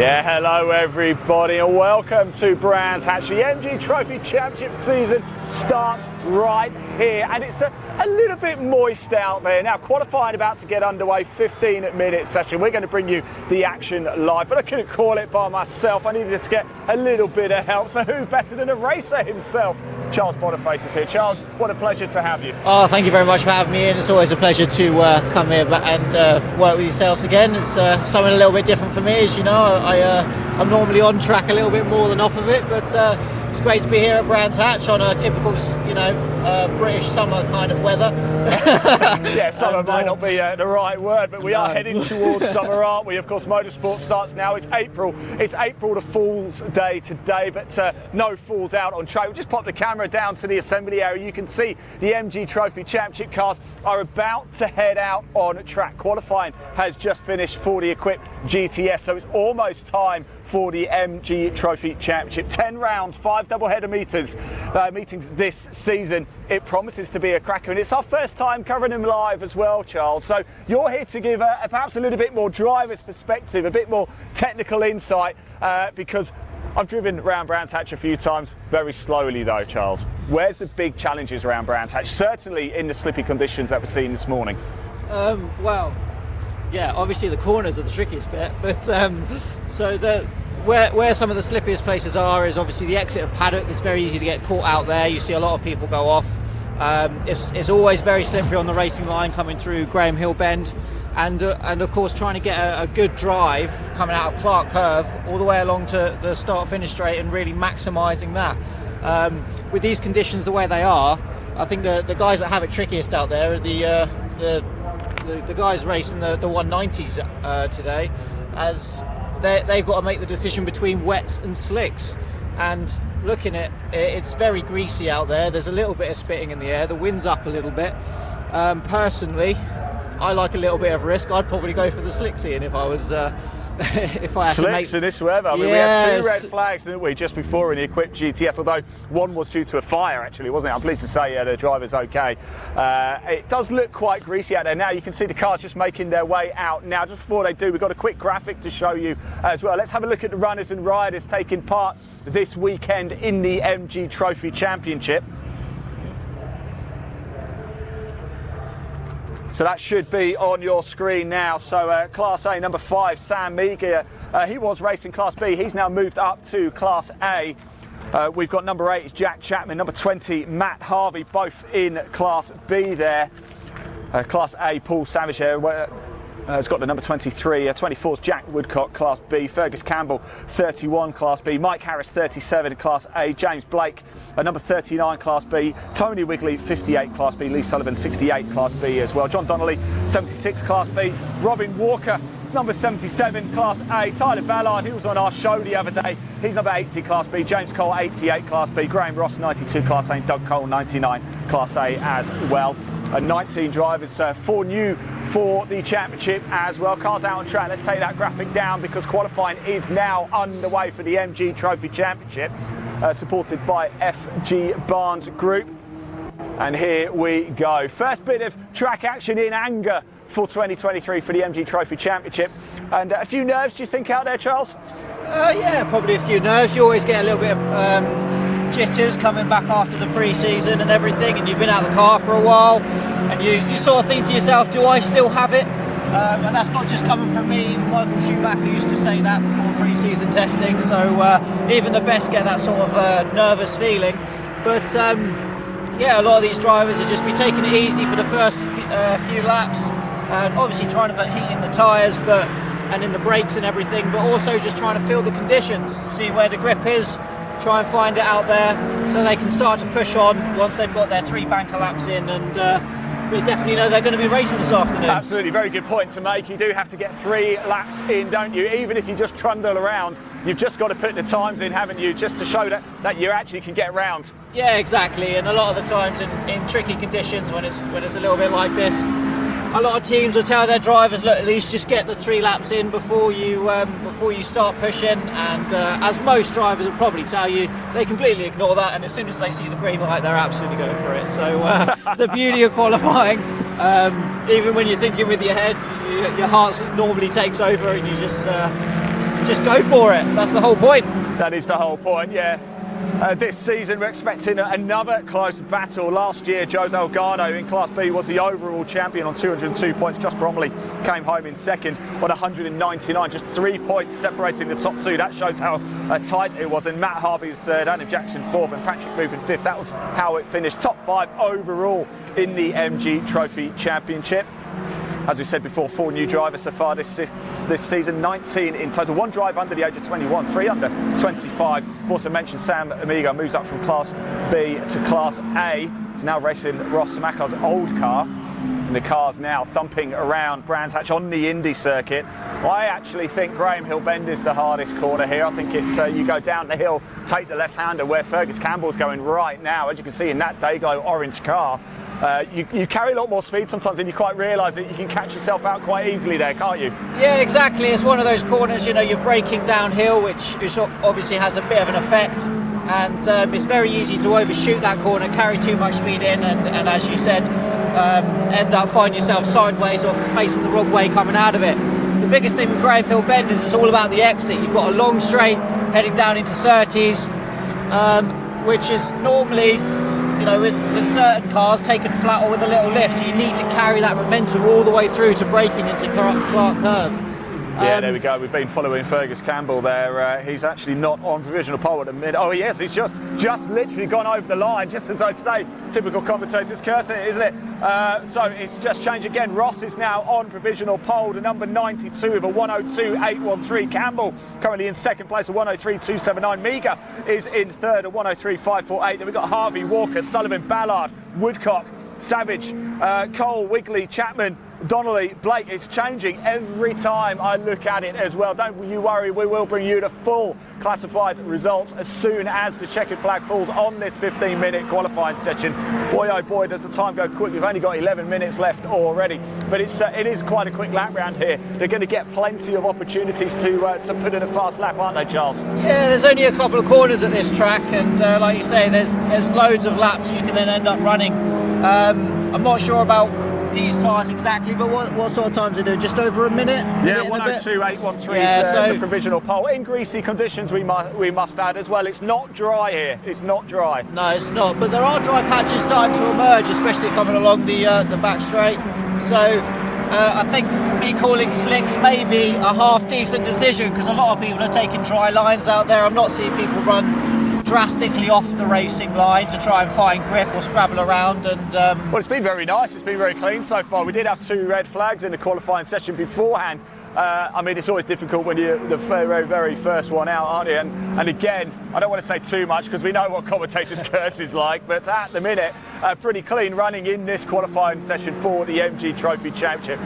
Yeah, hello everybody and welcome to Brands Hatch. The MG Trophy Championship season starts right here and it's a little bit moist out there. Now qualifying about to get underway, 15-minute session. We're going to bring you the action live, but I couldn't call it by myself. I needed to get a little bit of help, so who better than a racer himself? Charles Boniface is here. Charles, what a pleasure to have you. Oh, thank you very much for having me in. It's always a pleasure to come here and work with yourselves again. It's something a little bit different for me, as you know. I'm normally on track a little bit more than off of it, but it's great to be here at Brands Hatch on a typical, British summer kind of weather. Yeah, summer might not be the right word, but we are heading towards summer, aren't we? Of course, motorsport starts now. It's April. It's April to Fool's Day today, but no fools out on track. We'll just pop the camera down to the assembly area. You can see the MG Trophy Championship cars are about to head out on track. Qualifying has just finished for the equipped GTS, so it's almost time for the MG Trophy Championship. 10 rounds, 5 double-header meetings this season. It promises to be a cracker, and it's our first time covering them live as well, Charles. So you're here to give perhaps a little bit more driver's perspective, a bit more technical insight, because I've driven around Brands Hatch a few times, very slowly though, Charles. Where's the big challenges around Brands Hatch, certainly in the slippy conditions that we're seeing this morning? Yeah, obviously the corners are the trickiest bit, but where some of the slippiest places are is obviously the exit of paddock. It's very easy to get caught out there. You see a lot of people go off. It's always very slippery on the racing line coming through Graham Hill Bend, and of course trying to get a good drive coming out of Clark Curve all the way along to the start-finish straight and really maximising that. With these conditions the way they are, I think the guys that have it trickiest out there are the guys racing the 190s today, as they've got to make the decision between wets and slicks. And looking at it, it's very greasy out there. There's a little bit of spitting in the air. The wind's up a little bit. Personally, I like a little bit of risk. I'd probably go for the slicks in if I was. If I had slicks to make in this weather. I mean, we had 2 red flags, didn't we, just before in the equipped GTS, although one was due to a fire, actually, wasn't it? I'm pleased to say the driver's okay. It does look quite greasy out there now. You can see the cars just making their way out now. Just before they do, we've got a quick graphic to show you as well. Let's have a look at the runners and riders taking part this weekend in the MG Trophy Championship. So that should be on your screen now. So Class A, number 5, Sam Meager. He was racing Class B. He's now moved up to Class A. We've got number 8 is Jack Chapman. Number 20, Matt Harvey, both in Class B there. Class A, Paul Savage here. Has got the number 23, 24 is Jack Woodcock, Class B, Fergus Campbell, 31, Class B, Mike Harris, 37, Class A, James Blake, number 39, Class B, Tony Wigley, 58, Class B, Lee Sullivan, 68, Class B as well, John Donnelly, 76, Class B, Robin Walker, number 77, Class A, Tyler Ballard, he was on our show the other day, he's number 80, Class B, James Cole, 88, Class B, Graham Ross, 92, Class A, Doug Cole, 99, Class A as well. 19 drivers, 4 new for the championship as well. Cars out on track. Let's take that graphic down because qualifying is now underway for the MG Trophy Championship, supported by FG Barnes Group. And here we go. First bit of track action in anger for 2023 for the MG Trophy Championship. And a few nerves, do you think, out there, Charles? Yeah, probably a few nerves. You always get a little bit of jitters coming back after the pre-season and everything, and you've been out of the car for a while, and you sort of think to yourself, do I still have it? And that's not just coming from me. Michael Schumacher used to say that before pre-season testing, so even the best get that sort of nervous feeling. But yeah, a lot of these drivers will just be taking it easy for the first few laps, and obviously trying to put heat in the tyres and in the brakes and everything, but also just trying to feel the conditions, see where the grip is, try and find it out there so they can start to push on once they've got their 3 banker laps in, and they definitely know they're going to be racing this afternoon. Absolutely, very good point to make. You do have to get 3 laps in, don't you? Even if you just trundle around, you've just got to put the times in, haven't you, just to show that you actually can get round. Yeah, exactly, and a lot of the times in tricky conditions, when it's a little bit like this, a lot of teams will tell their drivers, look, at least just get the 3 laps in before you start pushing, and as most drivers will probably tell you, they completely ignore that, and as soon as they see the green light, they're absolutely going for it. So the beauty of qualifying, even when you're thinking with your head, your heart normally takes over, and you just just go for it. That's the whole point. That is the whole point, yeah. This season we're expecting another close battle. Last year Joe Delgado in Class B was the overall champion on 202 points. Josh Bromley came home in second on 199, just 3 points separating the top two. That shows how tight it was. And Matt Harvey was third, Adam Jackson fourth, and Patrick Booth in fifth. That was how it finished. Top 5 overall in the MG Trophy Championship. As we said before, 4 new drivers so far this season, 19 in total. 1 driver under the age of 21, 3 under 25. I've also mentioned Sam Amigo moves up from Class B to Class A. He's now racing Ross Samakar's old car. And the car's now thumping around Brands Hatch on the Indy circuit. I actually think Graham Hill Bend is the hardest corner here. I think it's you go down the hill, take the left-hander where Fergus Campbell's going right now. As you can see in that Dayglow orange car, you carry a lot more speed sometimes and you quite realise that you can catch yourself out quite easily there, can't you? Yeah, exactly. It's one of those corners, you know, you're braking downhill, which obviously has a bit of an effect. And it's very easy to overshoot that corner, carry too much speed in, and as you said, end up finding yourself sideways or facing the wrong way coming out of it. The biggest thing with Graham Hill Bend is it's all about the exit. You've got a long straight heading down into Surtees, which is normally, you know, with certain cars taken flat or with a little lift, so you need to carry that momentum all the way through to braking into Clark Curve. Yeah, there we go. We've been following Fergus Campbell there. He's actually not on provisional pole at the minute. Oh, yes, he's just literally gone over the line, just as I say. Typical commentators cursing it, isn't it? So it's just changed again. Ross is now on provisional pole to number 92 with a 102.813. Campbell currently in second place at 103.279. Miga is in third at 103.548. Then we've got Harvey, Walker, Sullivan, Ballard, Woodcock, Savage, Cole, Wigley, Chapman, Donnelly, Blake. Is changing every time I look at it as well. Don't you worry, we will bring you the full classified results as soon as the checkered flag falls on this 15-minute qualifying session. Boy, oh boy, does the time go quick. We've only got 11 minutes left already, but it is quite a quick lap round here. They're going to get plenty of opportunities to put in a fast lap, aren't they, Charles? Yeah, there's only a couple of corners at this track, and like you say, there's loads of laps you can then end up running. I'm not sure about these cars exactly, but what sort of times are they doing? Just over a minute? Yeah, 102.813 is the provisional pole. In greasy conditions, we must add as well. It's not dry here. It's not dry. No, it's not. But there are dry patches starting to emerge, especially coming along the back straight. So I think me calling slicks may be a half decent decision, because a lot of people are taking dry lines out there. I'm not seeing people run drastically off the racing line to try and find grip or scrabble around. And well, it's been very nice. It's been very clean so far. We did have 2 red flags in the qualifying session beforehand. I mean, it's always difficult when you're the very, very first one out, aren't you? And again, I don't want to say too much because we know what commentators' curse is like, but at the minute, pretty clean running in this qualifying session for the MG Trophy Championship.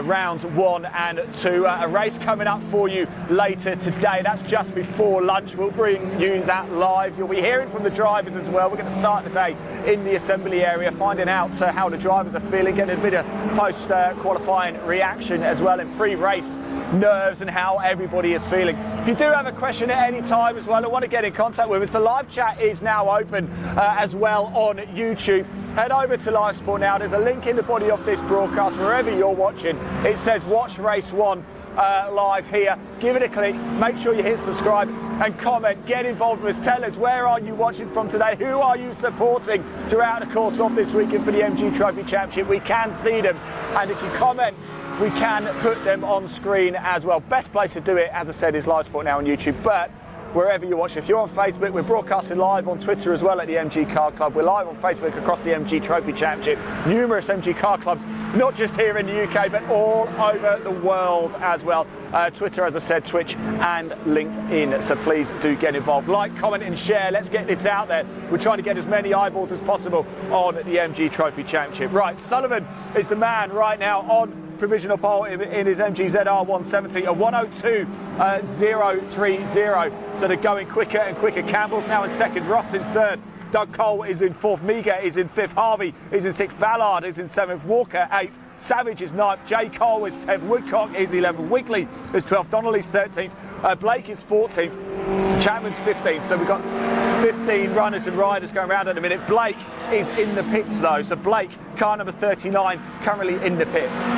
Rounds 1 and 2. A race coming up for you later today. That's just before lunch. We'll bring you that live. You'll be hearing from the drivers as well. We're going to start the day in the assembly area, finding out how the drivers are feeling, getting a bit of post-qualifying reaction as well, and pre-race nerves and how everybody is feeling. If you do have a question at any time as well, or want to get in contact with us, the live chat is now open as well on YouTube. Head over to Live Sport now. There's a link in the body of this broadcast wherever you're watching. It says watch race 1 live here. Give it a click, make sure you hit subscribe and comment. Get involved with us. Tell us, where are you watching from today? Who are you supporting throughout the course of this weekend for the MG Trophy Championship? We can see them, and if you comment, we can put them on screen as well. Best place to do it, as I said, is Live Sport now on YouTube, but wherever you're watching. If you're on Facebook, we're broadcasting live on Twitter as well at the MG Car Club. We're live on Facebook across the MG Trophy Championship. Numerous MG Car Clubs, not just here in the UK, but all over the world as well. Twitter, as I said, Twitch and LinkedIn. So please do get involved. Like, comment and share. Let's get this out there. We're trying to get as many eyeballs as possible on the MG Trophy Championship. Right, Sullivan is the man right now on provisional pole in his MG ZR 170, a 102.030. So they're going quicker and quicker. Campbell's now in second, Ross in third, Doug Cole is in fourth, Miga is in fifth, Harvey is in sixth, Ballard is in seventh, Walker eighth, Savage is ninth, J. Cole is 10th, Woodcock is 11th, Wigley is 12th, Donnelly's 13th, Blake is 14th, Chapman's 15th. So we've got 15 runners and riders going around at the minute. Blake is in the pits though, so Blake, car number 39, currently in the pits.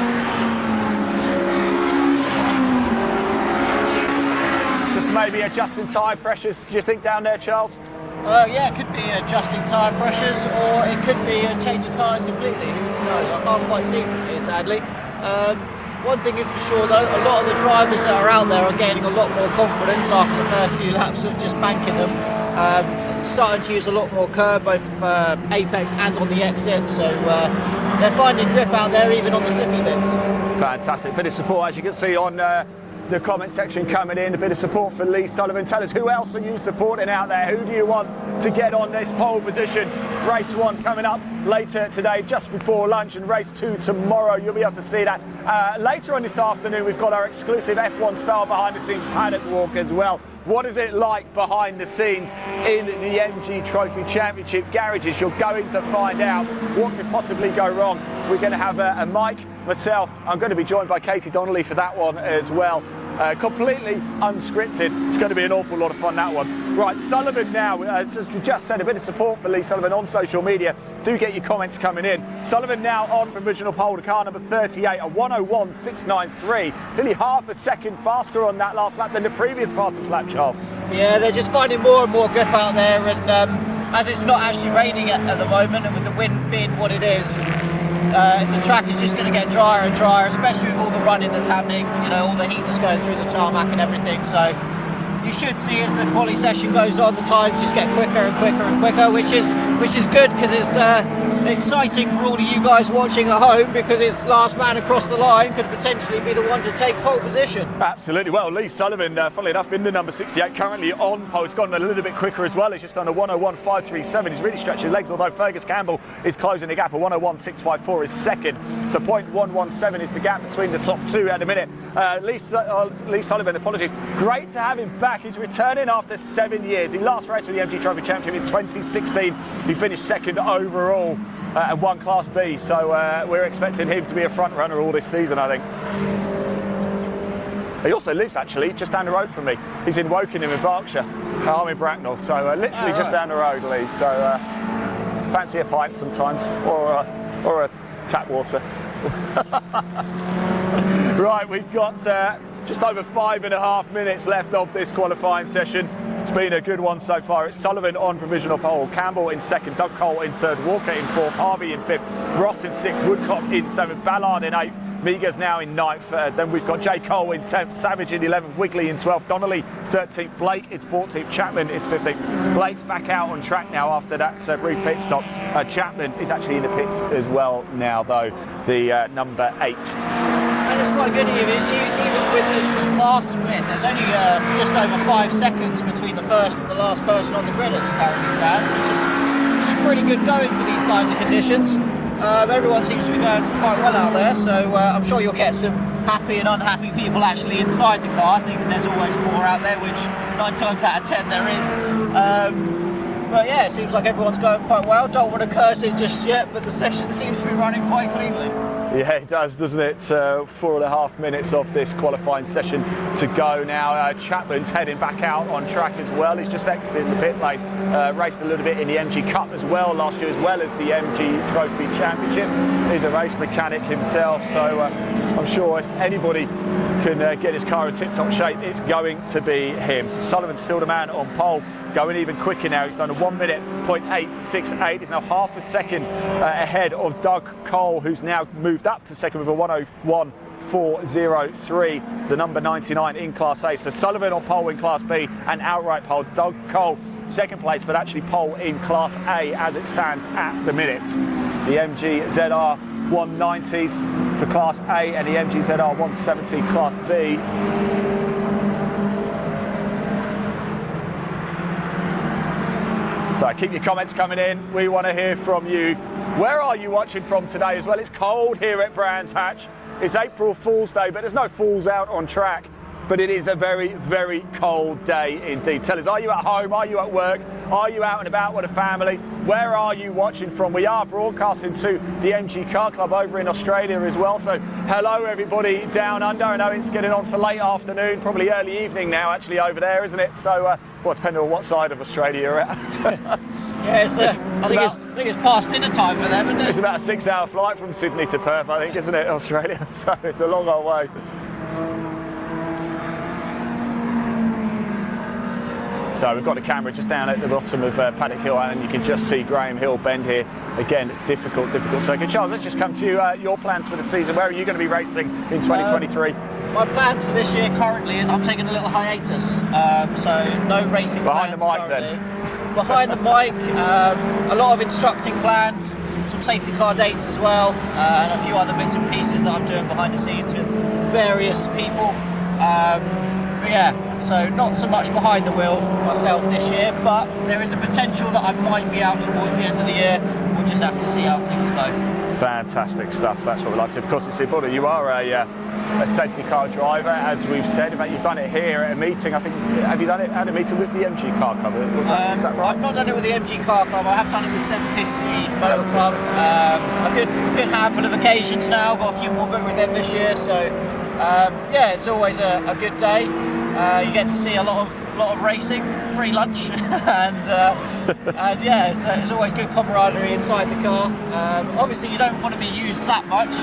maybe adjusting tyre pressures, do you think, down there, Charles? Yeah, it could be adjusting tyre pressures, or it could be a change of tyres completely. Who knows? I can't quite see from here, sadly. One thing is for sure though, a lot of the drivers that are out there are gaining a lot more confidence after the first few laps of just banking them. Starting to use a lot more curb, both apex and on the exit, so they're finding grip out there even on the slippy bits. Fantastic, bit of support as you can see on the comment section coming in, a bit of support for Lee Sullivan. Tell us, who else are you supporting out there? Who do you want to get on this pole position? Race 1 coming up later today, just before lunch, and race 2 tomorrow. You'll be able to see that. Later on this afternoon, we've got our exclusive F1 style behind the scenes paddock walk as well. What is it like behind the scenes in the MG Trophy Championship garages? You're going to find out what could possibly go wrong. We're going to have a Mike, myself. I'm going to be joined by Katie Donnelly for that one as well. Completely unscripted. It's going to be an awful lot of fun, that one. Right, Sullivan now, just said a bit of support for Lee Sullivan on social media. Do get your comments coming in. Sullivan now on provisional pole to car number 38, a 101.693. Nearly half a second faster on that last lap than the previous fastest lap, Charles. Yeah, they're just finding more and more grip out there, and as it's not actually raining at the moment, and with the wind being what it is, the track is just going to get drier and drier, especially with all the running that's happening, you know, all the heat that's going through the tarmac and everything. So you should see, as the quali session goes on, the times just get quicker and quicker and quicker, which is good, because it's exciting for all of you guys watching at home, because it's last man across the line could potentially be the one to take pole position. Absolutely. Well, Lee Sullivan, funnily enough, in the number 68, currently on pole. It's gone a little bit quicker as well. He's just done a 101.537. He's really stretched his legs, although Fergus Campbell is closing the gap. A 101.654 is second. So 0.117 is the gap between the top two at the minute. Lee Sullivan, apologies. Great to have him back. He's returning after 7 years. He last raced for the MG Trophy Championship in 2016. He finished second overall and won Class B. So we're expecting him to be a front runner all this season, I think. He also lives actually just down the road from me. He's in Wokingham in Berkshire. I'm in Bracknell, so literally just down the road, Lee. So fancy a pint sometimes, or a tap water. Right, we've got just over 5.5 minutes left of this qualifying session. It's been a good one so far. It's Sullivan on provisional pole, Campbell in second, Doug Cole in third, Walker in fourth, Harvey in fifth, Ross in sixth, Woodcock in seventh, Ballard in eighth, Meagher's now in ninth. Then we've got J. Cole in 10th, Savage in 11th, Wigley in 12th, Donnelly 13th, Blake is 14th, Chapman is 15th. Blake's back out on track now after that brief pit stop. Chapman is actually in the pits as well now, though, the number 8. And it's quite good, even with the last split. There's only just over 5 seconds between the first and the last person on the grid as it currently stands, which is pretty good going for these kinds of conditions. Everyone seems to be going quite well out there, so I'm sure you'll get some happy and unhappy people actually inside the car, thinking there's always more out there, which 9 times out of 10 there is. But yeah, it seems like everyone's going quite well. Don't want to curse it just yet, but the session seems to be running quite cleanly. Yeah, it does, doesn't it? 4.5 minutes of this qualifying session to go now. Chapman's heading back out on track as well. He's just exited the pit lane. Raced a little bit in the MG Cup as well last year, as well as the MG Trophy Championship. He's a race mechanic himself, so I'm sure if anybody can get his car in tip-top shape, it's going to be him. So Sullivan's still the man on pole, going even quicker now. He's done a 1 minute 0.868. He's now half a second ahead of Doug Cole, who's now moved up to second with a 101.403, the number 99 in Class A. So Sullivan on pole in Class B and outright pole. Doug Cole second place, but actually pole in Class A as it stands at the minute. The MG ZR 190s for Class A and the MG ZR 170 Class B. So keep your comments coming in. We want to hear from you. Where are you watching from today as well? It's cold here at Brands Hatch. It's April Fool's Day, but there's no fools out on track. But it is a very, very cold day indeed. Tell us, are you at home? Are you at work? Are you out and about with a family? Where are you watching from? We are broadcasting to the MG Car Club over in Australia as well. So hello everybody down under. I know it's getting on for late afternoon, probably early evening now actually over there, isn't it? So, well, depending on what side of Australia you're at. Yeah, I think it's past dinner time for them, isn't it? It's about a 6-hour flight from Sydney to Perth, I think, isn't it, Australia? So it's a long old way. So we've got the camera just down at the bottom of Paddock Hill, and you can just see Graham Hill Bend here. Again, difficult circuit. Charles, let's just come to you. Your plans for the season. Where are you going to be racing in 2023? My plans for this year currently is I'm taking a little hiatus. So no racing Behind plans the mic currently. then. Behind the mic, a lot of instructing plans, some safety car dates as well, and a few other bits and pieces that I'm doing behind the scenes with various people. But yeah, so not so much behind the wheel myself this year, but there is a potential that I might be out towards the end of the year. We'll just have to see how things go. Fantastic stuff. That's what we like to. Of course, it's important. You are a safety car driver, as we've said. In fact, you've done it here at a meeting. I think, have you done it at a meeting with the MG Car Club? Is that right? I've not done it with the MG Car Club. I have done it with 750 Motor Club. A good handful of occasions now. Got a few more booked with them this year. So yeah, it's always a good day. You get to see a lot of racing, free lunch, and yeah, so it's always good camaraderie inside the car. Obviously, you don't want to be used that much,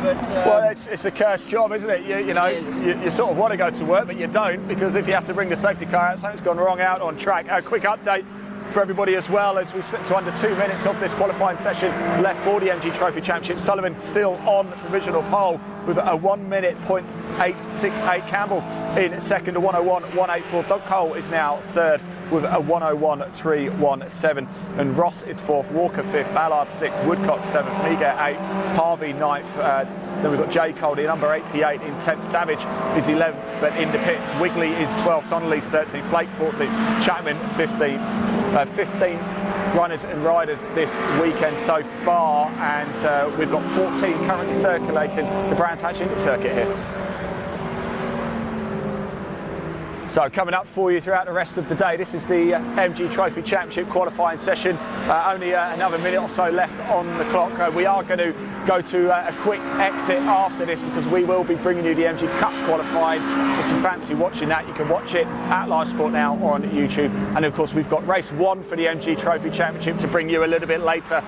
but well, it's a cursed job, isn't it? You know, you sort of want to go to work, but you don't, because if you have to bring the safety car out, something's gone wrong out on track. A quick update for everybody as well, as we slip to under 2 minutes of this qualifying session left for the MG Trophy Championship. Sullivan still on provisional pole with a 1 minute .868. Campbell in second, a 101.184. Doug Cole is now third with a 101.317, and Ross is fourth, Walker fifth, Ballard sixth, Woodcock seventh, Miguel eighth, Harvey ninth. Then we've got Jay Coldy, number 88 in 10th, Savage is 11th, but in the pits, Wigley is 12th, Donnelly's 13th, Blake 14th, Chapman 15th. 15 runners and riders this weekend so far, and we've got 14 currently circulating the Brands Hatch Indy circuit here. So coming up for you throughout the rest of the day, this is the MG Trophy Championship qualifying session. Only another minute or so left on the clock. We are going to go to a quick exit after this, because we will be bringing you the MG Cup qualifying. If you fancy watching that, you can watch it at Live Sport Now or on YouTube. And of course, we've got race 1 for the MG Trophy Championship to bring you a little bit later.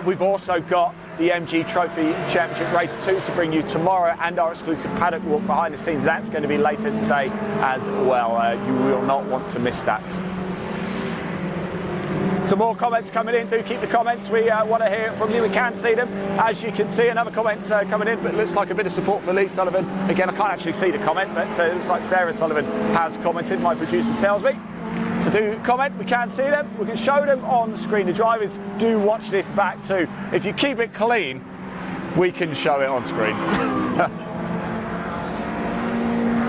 We've also got the MG Trophy Championship Race 2 to bring you tomorrow, and our exclusive paddock walk behind the scenes. That's going to be later today as well. You will not want to miss that. Some more comments coming in. Do keep the comments. We want to hear from you. We can see them. As you can see, another comment coming in, but it looks like a bit of support for Lee Sullivan. Again, I can't actually see the comment, but it looks like Sarah Sullivan has commented. My producer tells me to do comment. We can see them. We can show them on screen. The drivers do watch this back too. If you keep it clean, we can show it on screen.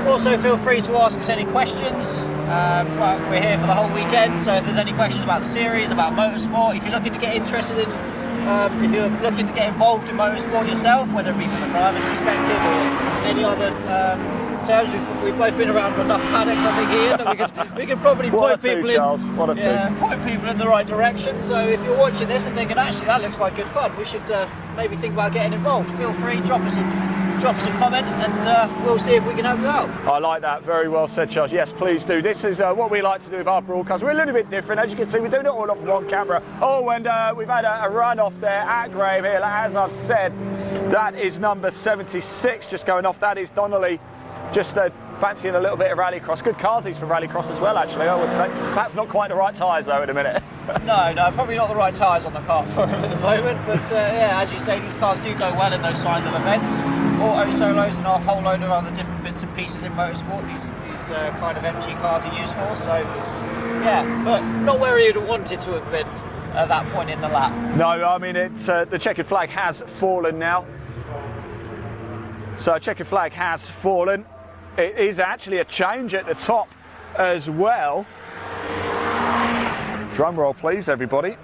Also, feel free to ask us any questions. Well, we're here for the whole weekend, so if there's any questions about the series, about motorsport, if you're looking to get interested in, if you're looking to get involved in motorsport yourself, whether it be from a driver's perspective or any other terms, we've both been around enough paddocks, I think, Ian, that we could probably point people in the right direction. So if you're watching this and thinking, actually, that looks like good fun, we should maybe think about getting involved. Feel free, drop us a comment, and we'll see if we can help you out. I like that. Very well said, Charles. Yes, please do. This is what we like to do with our broadcast. We're a little bit different. As you can see, we're doing it all off one camera. Oh, and we've had a run off there at Graham Hill. As I've said, that is number 76 just going off. That is Donnelly. Just fancying a little bit of rallycross. Good cars these for rallycross as well, actually, I would say. Perhaps not quite the right tyres, though, in a minute. No, probably not the right tyres on the car for at the moment. But yeah, as you say, these cars do go well in those kind of events. Auto solos and a whole load of other different bits and pieces in motorsport. These kind of MG cars are used for. So yeah, but not where you'd have wanted to have been at that point in the lap. No, I mean, it's the checkered flag has fallen now. So checkered flag has fallen. It is actually a change at the top as well. Drum roll, please, everybody.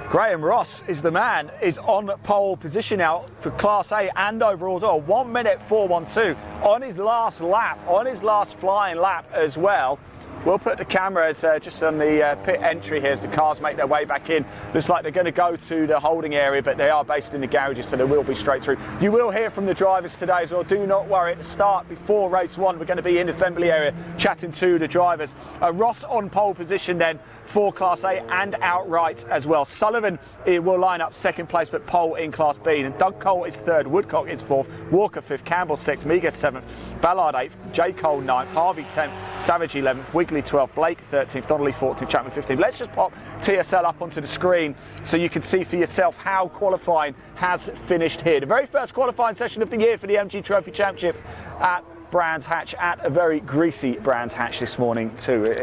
Graham Ross is the man, is on pole position now for Class A and overall as well. 1 minute 4:12 on his last lap, on his last flying lap as well. We'll put the cameras just on the pit entry here as the cars make their way back in. Looks like they're going to go to the holding area, but they are based in the garages, so they will be straight through. You will hear from the drivers today as well. Do not worry. At the start, before race 1, we're going to be in the assembly area chatting to the drivers. Ross on pole position then for Class A and outright as well. Sullivan will line up second place, but pole in Class B. And Doug Cole is third, Woodcock is fourth, Walker fifth, Campbell sixth, Miguel seventh, Ballard eighth, Jay Cole ninth, Harvey 10th, Savage 11th, Wigley Italy 12th, Blake 13th, Donnelly 14th, Chapman 15th. Let's just pop TSL up onto the screen so you can see for yourself how qualifying has finished here. The very first qualifying session of the year for the MG Trophy Championship at Brands Hatch, at a very greasy Brands Hatch this morning too.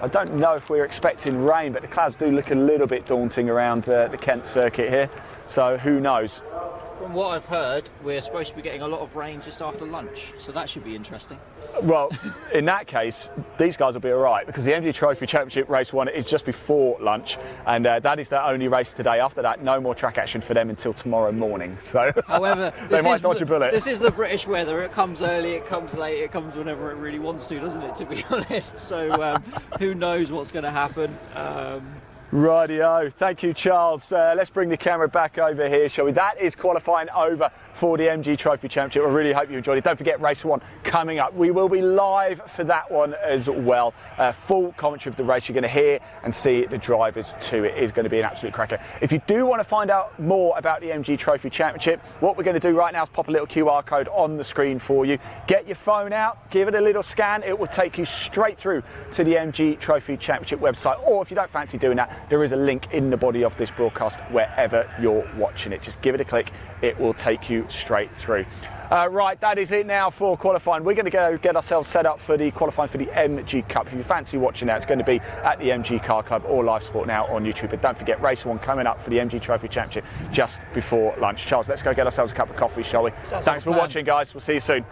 I don't know if we're expecting rain, but the clouds do look a little bit daunting around the Kent circuit here, so who knows. From what I've heard, we're supposed to be getting a lot of rain just after lunch, so that should be interesting. Well, in that case, these guys will be all right, because the MG Trophy Championship Race 1 is just before lunch, and that is their only race today. After that, no more track action for them until tomorrow morning. So, however, they might dodge a bullet. This is the British weather. It comes early, it comes late, it comes whenever it really wants to, doesn't it, to be honest? So who knows what's going to happen. Rightio, thank you, Charles. Let's bring the camera back over here, shall we? That is qualifying over for the MG Trophy Championship. I really hope you enjoyed it. Don't forget race 1 coming up. We will be live for that one as well. Full commentary of the race. You're going to hear and see the drivers too. It is going to be an absolute cracker. If you do want to find out more about the MG Trophy Championship, what we're going to do right now is pop a little QR code on the screen for you. Get your phone out, give it a little scan. It will take you straight through to the MG Trophy Championship website. Or if you don't fancy doing that, there is a link in the body of this broadcast wherever you're watching it. Just give it a click, it will take you straight through. Right, that is it now for qualifying. We're going to go get ourselves set up for the qualifying for the MG Cup. If you fancy watching that, it's going to be at the MG Car Club or Live Sport now on YouTube. But don't forget, race 1 coming up for the MG Trophy Championship just before lunch. Charles, let's go get ourselves a cup of coffee, shall we? Thanks for watching, guys. We'll see you soon.